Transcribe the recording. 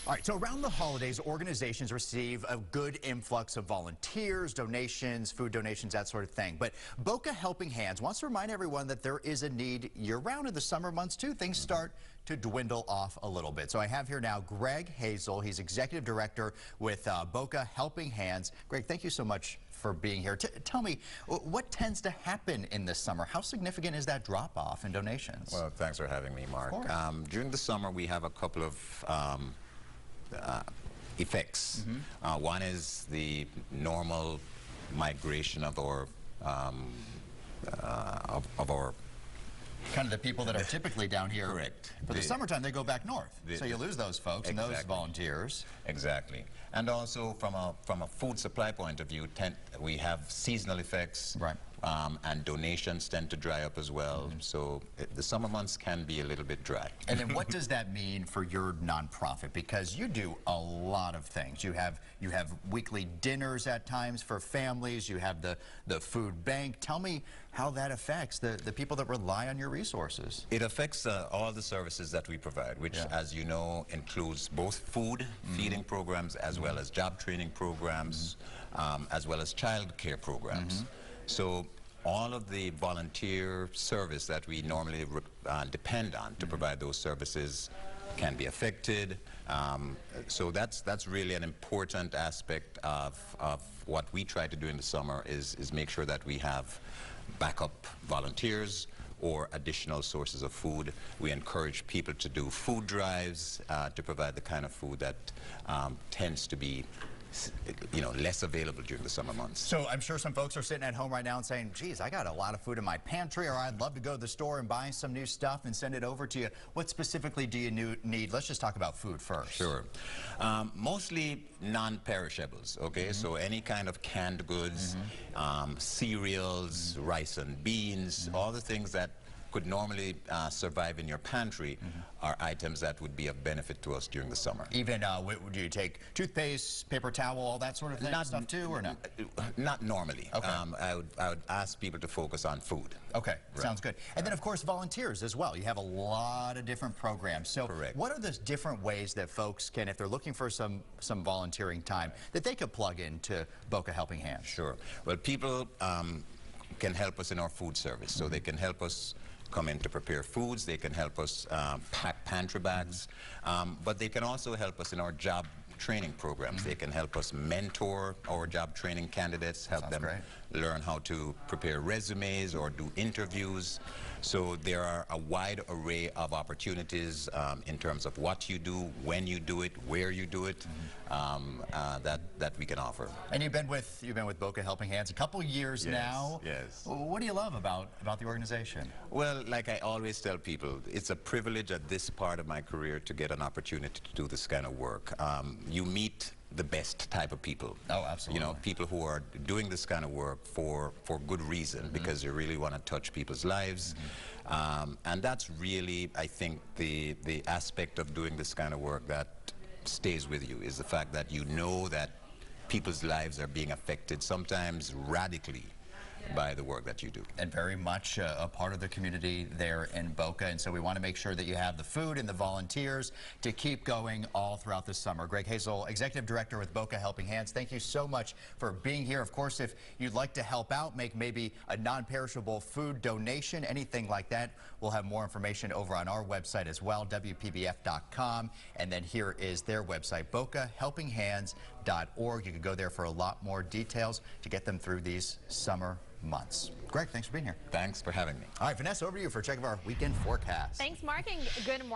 All right, so around the holidays, organizations receive a good influx of volunteers, donations, food donations, that sort of thing. But Boca Helping Hands wants to remind everyone that there is a need year-round in the summer months, too. Things start to dwindle off a little bit. So I have here now Greg Hazel. He's Executive Director with Boca Helping Hands. Greg, thank you so much for being here. Tell me, what tends to happen in the summer? How significant is that drop-off in donations? Well, thanks for having me, Mark. During the summer, we have a couple of effects. One is the normal migration of our kind of the people that are typically down here. Correct. For the summertime, they go back north. So you lose those folks and those volunteers. Exactly. And also from a food supply point of view, we have seasonal effects. Right. And donations tend to dry up as well. So the summer months can be a little bit dry. And then what does that mean for your nonprofit? Because you do a lot of things. You have weekly dinners at times for families. You have the food bank. Tell me how that affects the people that rely on your resources. It affects all the services that we provide, which, as you know, includes both food, feeding programs, as well as job training programs, as well as child care programs. So all of the volunteer service that we normally depend on to provide those services can be affected. So that's really an important aspect of what we try to do in the summer is make sure that we have backup volunteers or additional sources of food. We encourage people to do food drives to provide the kind of food that tends to be less available during the summer months. So I'm sure some folks are sitting at home right now and saying, geez, I got a lot of food in my pantry, or I'd love to go to the store and buy some new stuff and send it over to you. What specifically do you need? Let's just talk about food first. Sure. Mostly non-perishables, okay? So any kind of canned goods, cereals, rice and beans, all the things that could normally survive in your pantry are items that would be of benefit to us during the summer. Even, do you take toothpaste, paper towel, all that sort of thing, stuff too, or no? Not normally. Okay. I would ask people to focus on food. Okay, sounds good. And then, of course, volunteers as well. You have a lot of different programs. So what are the different ways that folks can, if they're looking for some volunteering time, that they could plug into Boca Helping Hands? Sure. Well, people can help us in our food service. So they can help us come in to prepare foods, they can help us pack pantry bags, but they can also help us in our job training programs. They can help us mentor our job training candidates, help them learn how to prepare resumes or do interviews. So there are a wide array of opportunities in terms of what you do, when you do it, where you do it, that we can offer. And you've been with Boca Helping Hands a couple years now. Yes. What do you love about the organization? Well, like I always tell people, it's a privilege at this part of my career to get an opportunity to do this kind of work. You meet the best type of people. Oh, absolutely. You know, people who are doing this kind of work for good reason, because you really want to touch people's lives. And that's really, I think, the aspect of doing this kind of work that stays with you, is the fact that you know that people's lives are being affected, sometimes radically, by the work that you do. And very much a part of the community there in Boca, and so we want to make sure that you have the food and the volunteers to keep going all throughout the summer. Greg Hazel, Executive Director with Boca Helping Hands, thank you so much for being here. Of course, if you'd like to help out, make maybe a non-perishable food donation, anything like that, we'll have more information over on our website as well, WPBF.com, and then here is their website, BocaHelpingHands.org. You can go there for a lot more details to get them through these summer months. Greg, thanks for being here. Thanks for having me. All right, Vanessa, over to you for a check of our weekend forecast. Thanks, Mark, and good morning.